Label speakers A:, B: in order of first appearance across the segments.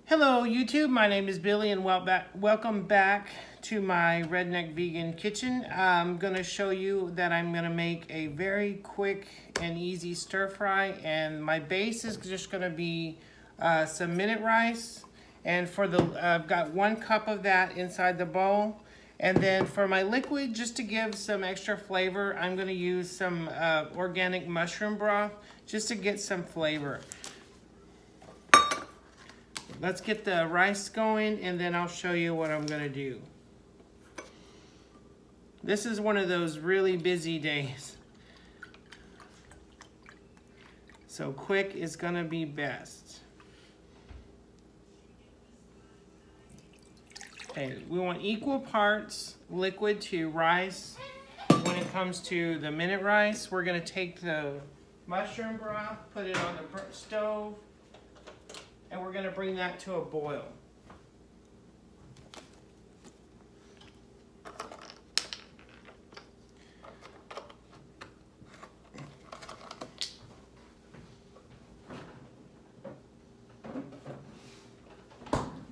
A: Hello YouTube, my name is Billy and welcome back to my Redneck Vegan Kitchen. I'm going to show you that I'm going to make a very quick and easy stir fry, and my base is just going to be some minute rice, and for the I've got 1 cup of that inside the bowl. And then for my liquid, just to give some extra flavor, I'm going to use some organic mushroom broth just to get some flavor. Let's get the rice going, and then I'll show you what I'm gonna do. This is one of those really busy days, so quick is gonna be best. Okay, we want equal parts liquid to rice. When it comes to the minute rice, we're gonna take the mushroom broth, put it on the stove, and we're going to bring that to a boil.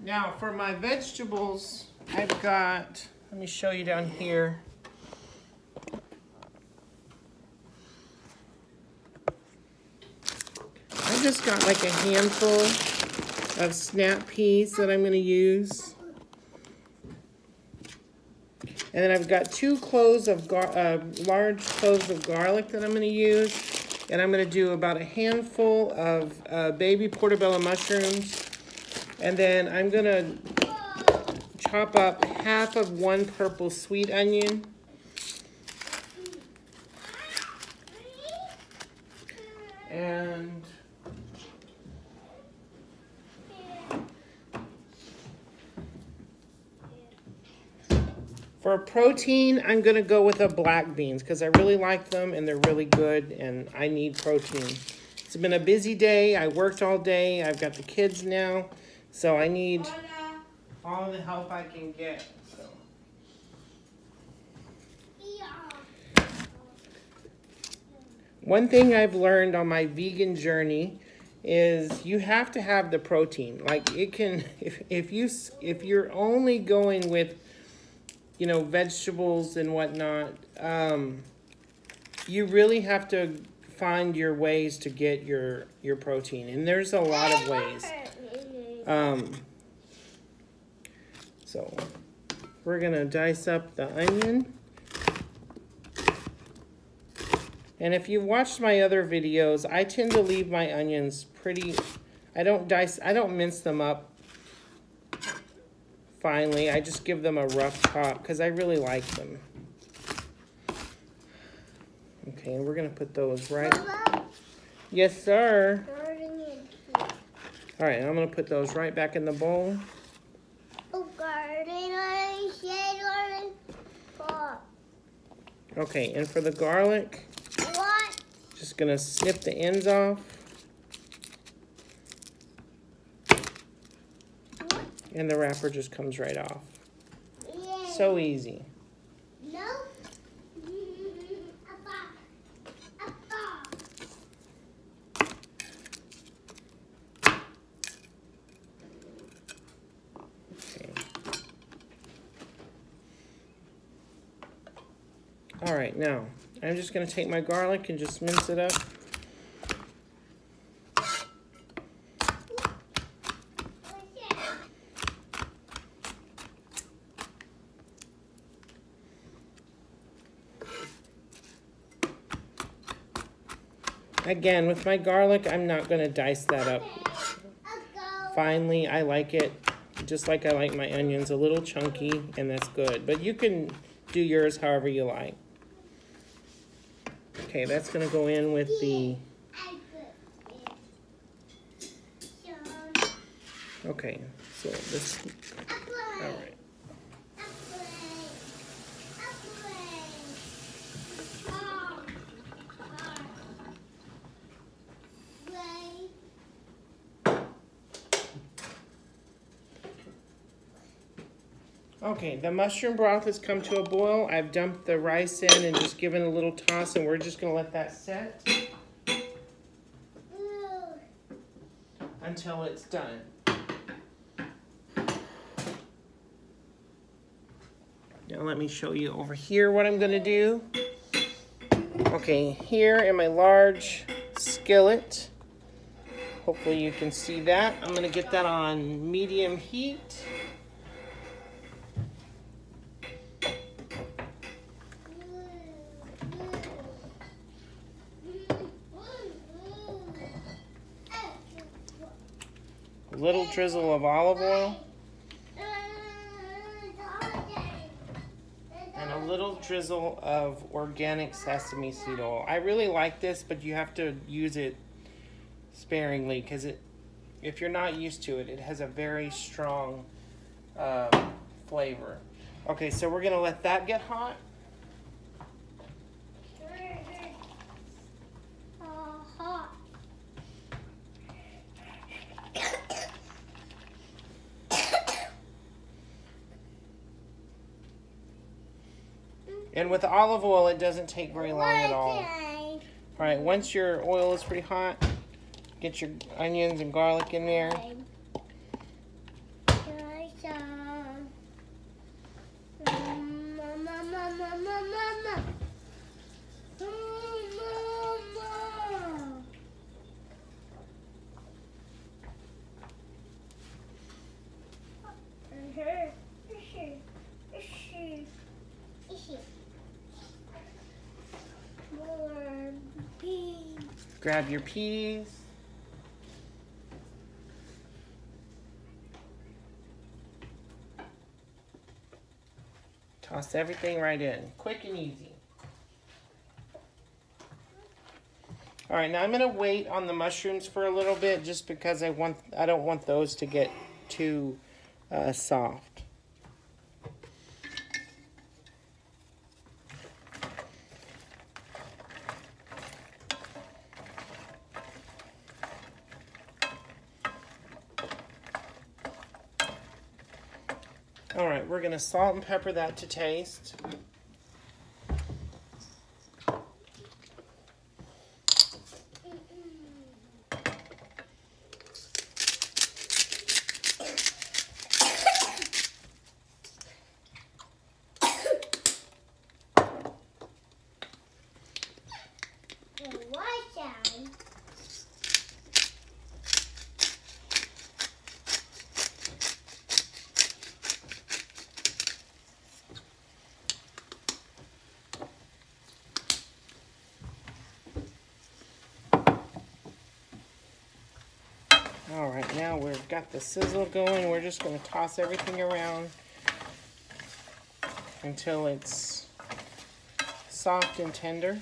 A: Now for my vegetables, I've got, let me show you down here. I just got like a handful of snap peas that I'm going to use. And then I've got 2 cloves of large cloves of garlic that I'm going to use. And I'm going to do about a handful of baby portobello mushrooms. And then I'm going to chop up half of 1 purple sweet onion. And for protein, I'm going to go with the black beans because I really like them and they're really good and I need protein. It's been a busy day. I worked all day. I've got the kids now, so I need all the help I can get. So. One thing I've learned on my vegan journey is you have to have the protein. Like it can, if you're only going with, you know, vegetables and whatnot, you really have to find your ways to get your protein, and there's a lot of ways. So we're gonna dice up the onion, and if you've watched my other videos, I tend to leave my onions pretty, I don't mince them up finely. I just give them a rough chop because I really like them. Okay, and we're gonna put those right. Mama? Yes, sir. All right, I'm gonna put those right back in the bowl. Okay, and for the garlic, just gonna snip the ends off. And the wrapper just comes right off. Yay. So easy. No. Okay. All right, now I'm just going to take my garlic and just mince it up. Again, with my garlic, I'm not going to dice that up finely. I like it just like I like my onions, a little chunky, and that's good. But you can do yours however you like. Okay, that's going to go in with the... Okay, so this... All right. Okay, the mushroom broth has come to a boil. I've dumped the rice in and just given a little toss, and we're just going to let that set until it's done. Now let me show you over here what I'm gonna do. Okay, here in my large skillet, hopefully you can see that. I'm gonna get that on medium heat. A little drizzle of olive oil. And a little drizzle of organic sesame seed oil. I really like this, but you have to use it sparingly because if you're not used to it, it has a very strong flavor. Okay, so we're gonna let that get hot. And with olive oil, it doesn't take very long at all. All right, once your oil is pretty hot, get your onions and garlic in there. Grab your peas. Toss everything right in. Quick and easy. All right, now I'm gonna wait on the mushrooms for a little bit just because I don't want those to get too soft. All right, we're gonna salt and pepper that to taste. All right, now we've got the sizzle going. We're just going to toss everything around until it's soft and tender.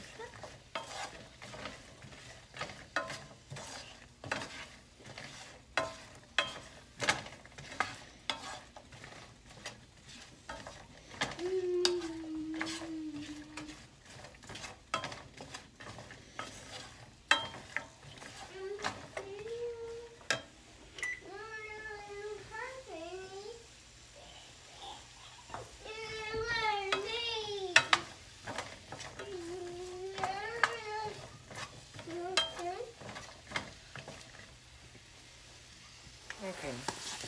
A: Okay,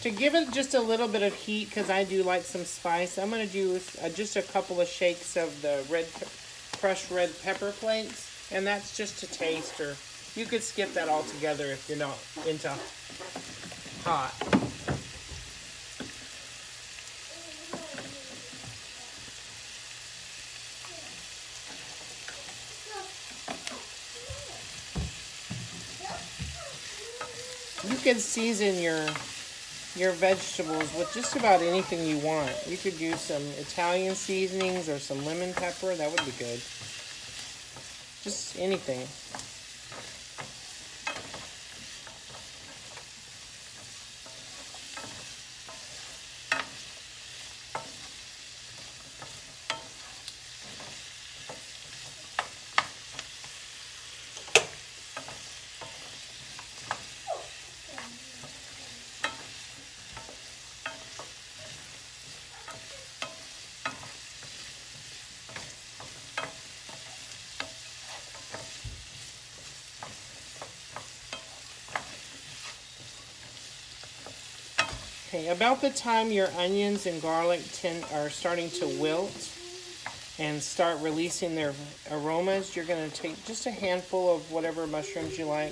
A: to give it just a little bit of heat, because I do like some spice, I'm going to do just a couple of shakes of the crushed red pepper flakes, and that's just to taste, or you could skip that altogether if you're not into hot. You can season your vegetables with just about anything you want. You could use some Italian seasonings or some lemon pepper. That would be good. Just anything. Okay, about the time your onions and garlic are starting to wilt and start releasing their aromas, you're going to take just a handful of whatever mushrooms you like,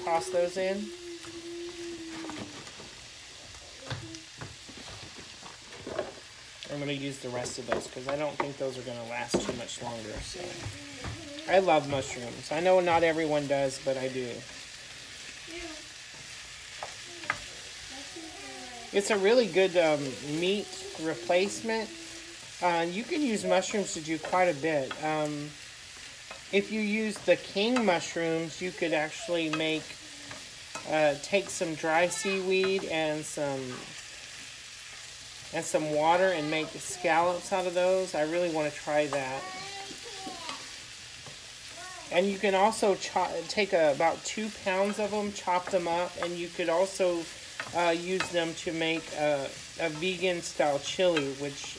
A: toss those in. I'm going to use the rest of those because I don't think those are going to last too much longer. So I love mushrooms. I know not everyone does, but I do. It's a really good meat replacement. You can use mushrooms to do quite a bit. If you use the king mushrooms, you could actually take some dry seaweed and some water and make scallops out of those. I really want to try that. And you can also take about 2 pounds of them, chop them up, and you could also use them to make a vegan style chili, which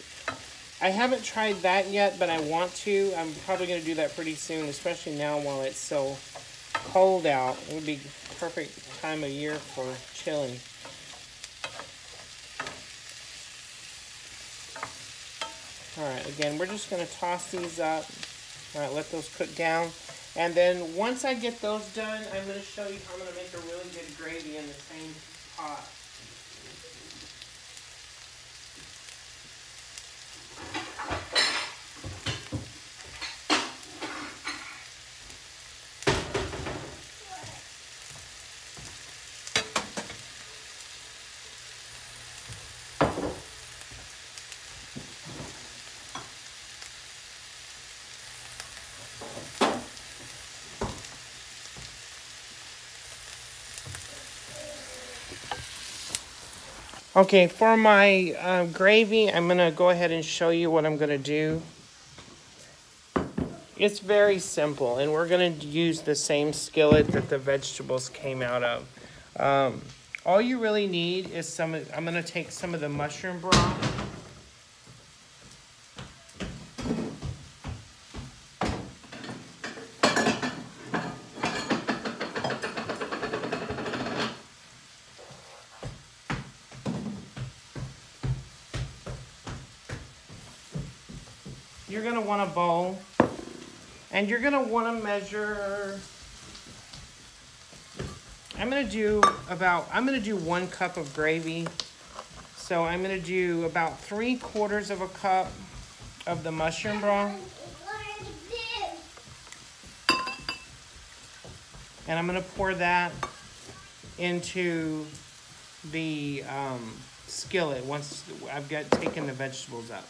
A: I haven't tried that yet, but I want to. I'm probably going to do that pretty soon, especially now while it's so cold out. It would be perfect time of year for chili. Alright, again, we're just going to toss these up. Alright, let those cook down. And then once I get those done, I'm going to show you how I'm going to make a really good gravy in the same pot. Okay, for my gravy, I'm going to go ahead and show you what I'm going to do. It's very simple, and we're going to use the same skillet that the vegetables came out of. All you really need is I'm going to take some of the mushroom broth. You're going to want a bowl, and you're going to want to measure. I'm going to do 1 cup of gravy. So I'm going to do about 3/4 of a cup of the mushroom broth. And I'm going to pour that into the skillet once I've taken the vegetables up.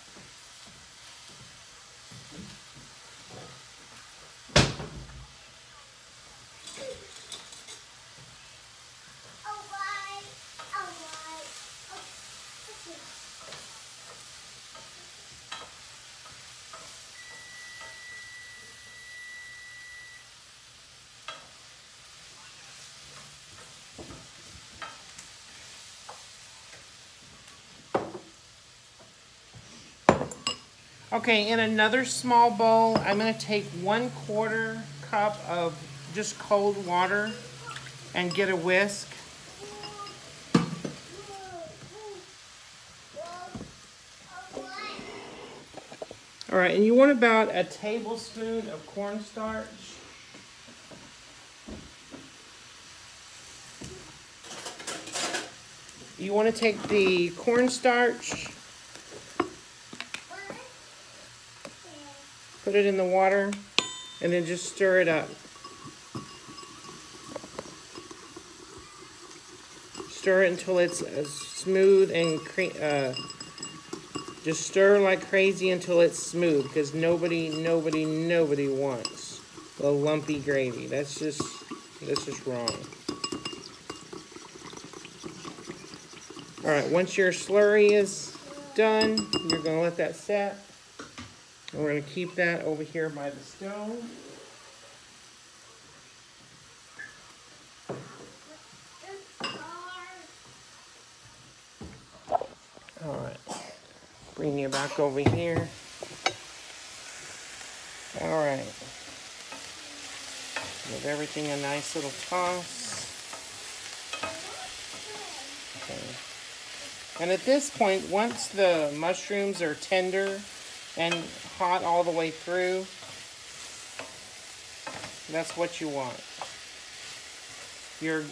A: Okay, in another small bowl, I'm going to take 1/4 cup of just cold water and get a whisk. All right, and you want about a tablespoon of cornstarch. You want to take the cornstarch, put it in the water, and then just stir it up. Stir it until it's smooth and just stir like crazy until it's smooth, because nobody wants the lumpy gravy. That's just wrong. All right, once your slurry is done, you're going to let that set. And we're going to keep that over here by the stove. All right, bring you back over here. All right, give everything a nice little toss. Okay. And at this point, once the mushrooms are tender and hot all the way through, that's what you want. You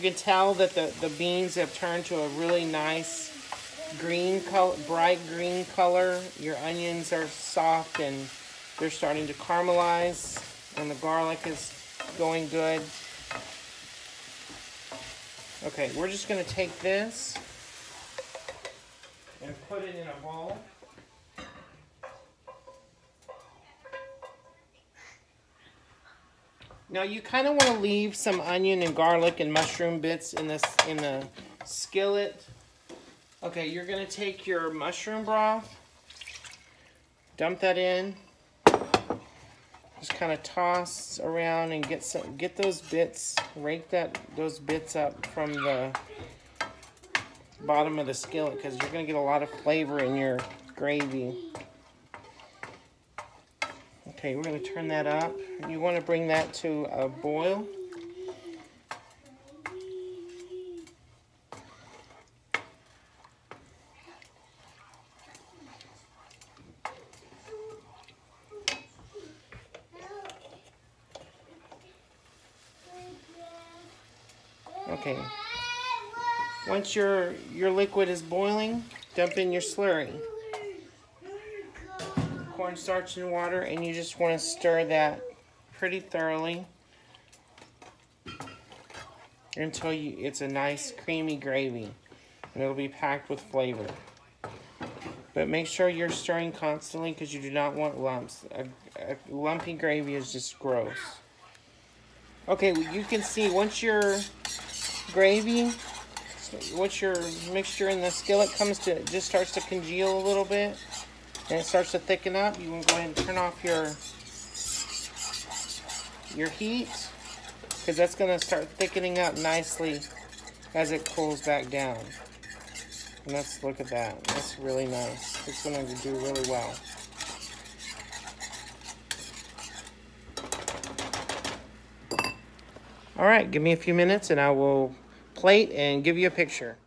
A: can tell that the beans have turned to a really nice green color, bright green color. Your onions are soft and they're starting to caramelize, and the garlic is going good. Okay, we're just going to take this and put it in a bowl. Now you kind of want to leave some onion and garlic and mushroom bits in the skillet. Okay, you're going to take your mushroom broth, dump that in, just kind of toss around and get those bits, rake those bits up from the bottom of the skillet, because you're going to get a lot of flavor in your gravy. Okay, we're going to turn that up. You want to bring that to a boil. Okay. Once your liquid is boiling, dump in your slurry. Cornstarch and water, and you just want to stir that pretty thoroughly until it's a nice creamy gravy, and it'll be packed with flavor. But make sure you're stirring constantly, because you do not want lumps. A lumpy gravy is just gross. Okay, you can see once your mixture in the skillet just starts to congeal a little bit, and it starts to thicken up, you want to go ahead and turn off your heat, because that's going to start thickening up nicely as it cools back down. And look at that. That's really nice. It's going to do really well. All right, give me a few minutes and I will plate and give you a picture.